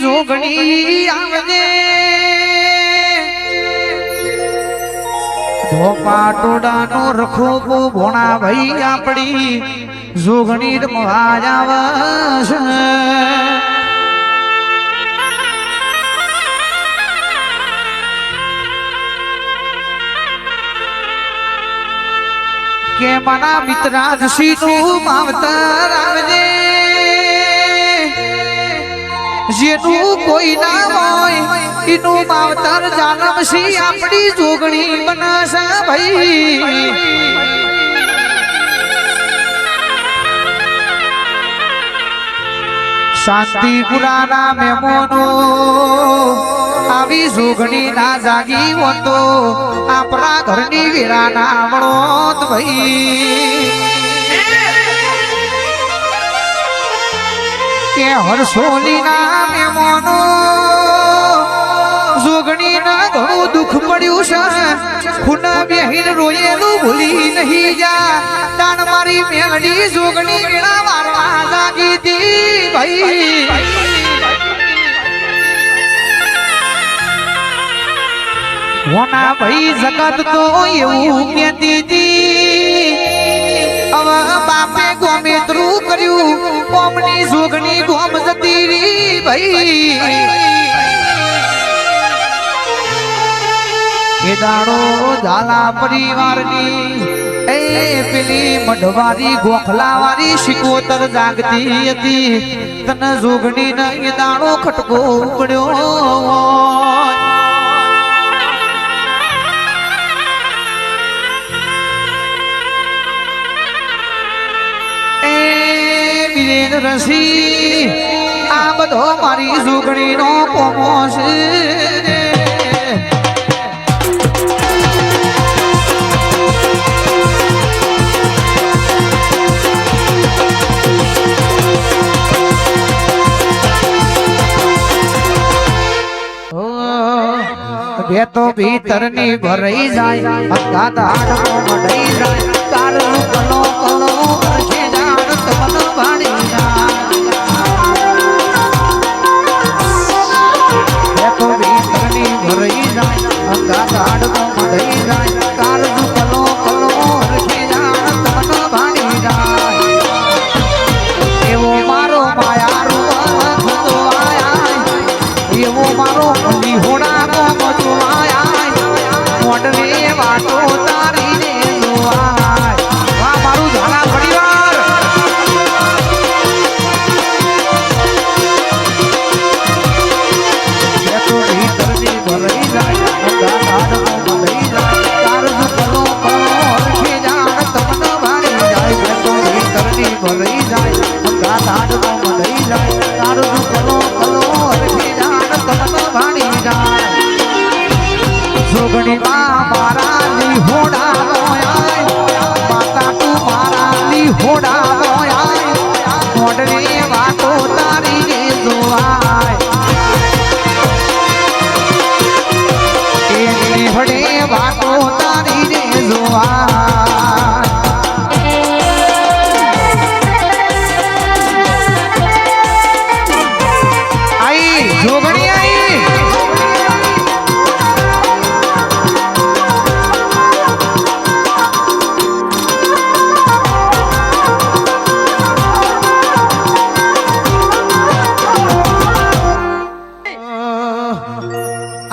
જોગણી આવજે ધોપા ટોડાનો રખોપો ભોણા ભાઈ આપણી જોગણી રમવા આવશે કે મના મિત્રાદશી નું માવતર આવજે જેનું કોઈ ના હોય એનું માવતર જાનમશી આપણી જોગણી બનશે ભાઈ શાંતિપુરાના મહેમાનો આવી જોગણી ના જાગી હોતો આપણા ઘરની વીરાના મળોત ભાઈ કે હરસોલી ના મહેમાનો જોગણી ના ઘણું દુઃખ પડ્યું છે ખૂના બેહીન રોયેલું ભૂલી નહીં જા તાણ મારી મેલડી જોગણી વેળા મારવા જાગી દી ભાઈ હોના ભાઈ જગત તો એવું કહેતી હતી હવે બાપે ગોમેત્રું કર્યું કોમની જોગણી ગોમ જતી રી ભાઈ એ દાડો ઝાલા પરિવારની એ પેલી મઢવારી ગોખલાવારી શિકોતર જાગતી હતી તને જોગણી ને એ દાડો ખટકો પડ્યો રસી આ બધો મારી જોગણી નો કોમો છે બે તો ભીતર ની ભરાઈ જાય અંગા દાડો મડાઈ જાય તારું કલો કલો અરખે જાણ તમન ભાડી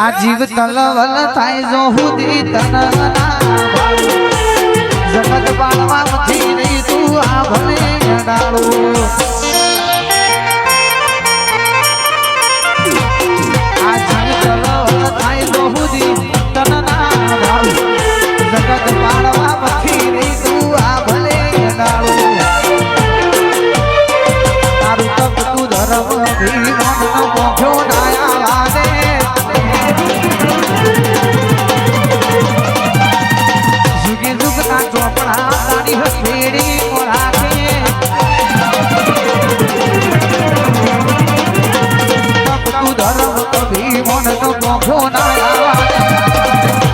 આ જીવ તલવલ થાય જો હુદી તનના જગત બાળવા મથી રહી તું આ ભલે ગડાળો આ જીવ તલવલ થાય જો હુદી તનના જગત બાળવા મથી રહી તું આ ભલે ગડાળો તારું તપ તું ધર્મ ભી મન પોખ્યો નાયા વાદે ચોપડા તારી હથેળી રાખે તું ધર્મ કભી મન તો પોખો ના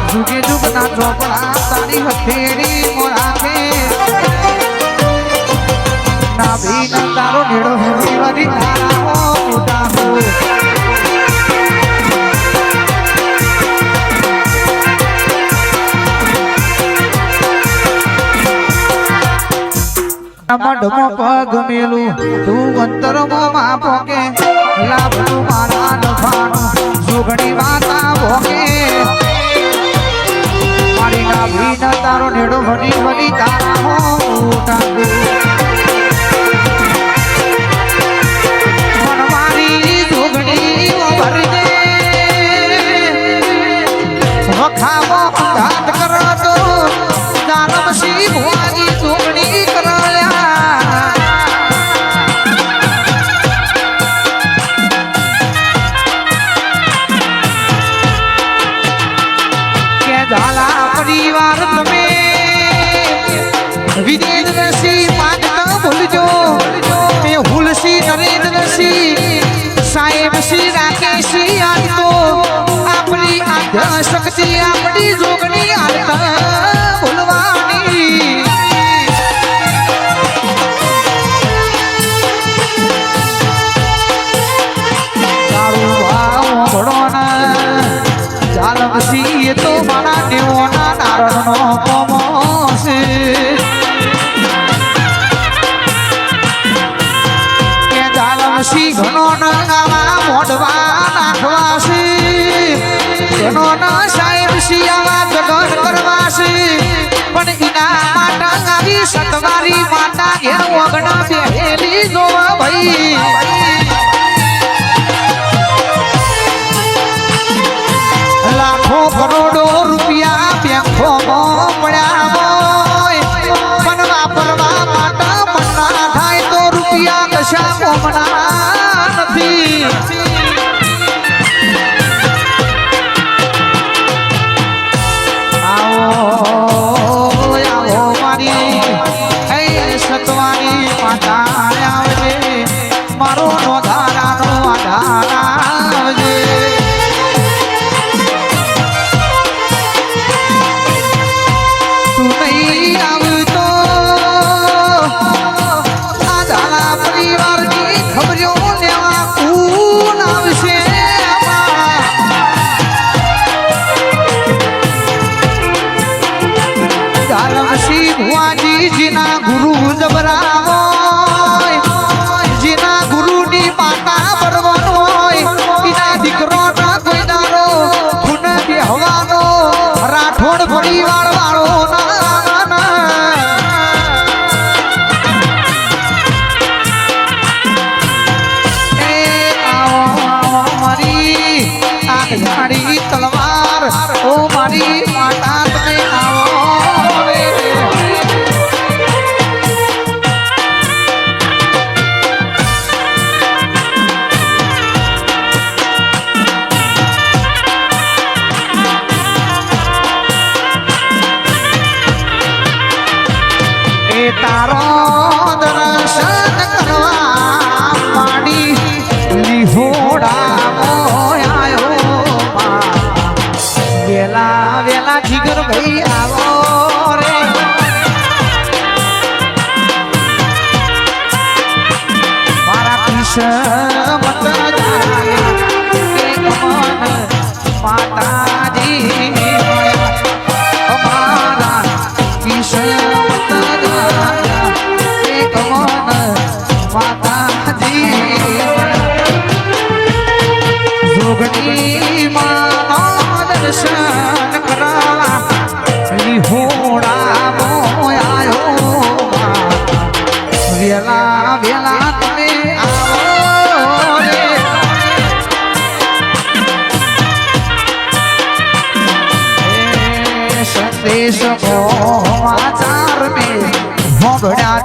જુગે જુગના ચોપડા તારી હથેળી રાખે ના ભી ના તારો નીડો હરી તારા મોટા હો તારા મઢમાં પગ મેલું તું અંતરમાં માં પોકે લાભનું મારા નફાનું સુગણી વાતા ભોગે મારી નાભી ના તારો નેડો ભરી ભરી તારા હો ટાંગો મારી સુગણી ભરી દે વખાવો ઘાત કરો તો દાનમ સી ભુવાની સુગણી કરાયા કે ઝાલા પરિવાર તમે વિદેશી માંગતા ભૂલજો મે હુલસી નરેન્દ્રસિંહ સાહેબ શ્રી રાકેશી આજ તો આપણી આધ્યા શક્તિ આપણી જોગણી હાલતા ભૂલવાની તારું ભાવ ભણોના જાલમસી તો મારા દેવોના નારણનો કોમો છે કે જાલમસી ઘણો નાવા મોઢવા નાખવા છે ઘણો ના સાહેબ શિયાવા જગત કરવા છે પણ ઇના માતા આવી સતવારી માતા ઘેર ઓગણા બેહેલી જોવા ભાઈ લાખો કરોડો રૂપિયા બેંકોમાં પડ્યા હોય પણ વાપરવા માટે મના થાય તો રૂપિયા કશા કોમના નથી આવો મારી સતવારી માતા આવજે મારો નોધારાનો આધાર આવજે તું નહીં આવતો આ ઝાલા પરિવારની ખબરો લેવા કોણ આવશે ઝાલમસી ભુવાજી જીના ગુરુ જબરાવો જીના ગુરુની માતા બરવાનો હોય એના દીકરો ના કોઈ દારો ખૂન બેહવાનો રાઠોડ પરિવાર વાળો મારી તલવાર ઓ મારી માતા તમે આવો એ તારો દર્શન કરવા માડી લીહોડા વેલા વેલા જીગર ભાઈ આવો રે મારા કૃષ્ણ મત જાય એક મન માતાજી અમારા કૃષ્ણ મત જાય એક મન માતાજી જોગણી માનો દર્શન કરવા લીહોડા મોયાયો વેલા વેલા તમે આવો રે સંદેશ સમાચાર મેં ભોગડ્યા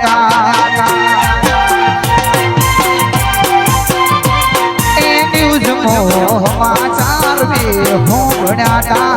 એ ન્યૂઝ સમાચાર મેં ભોગડ્યા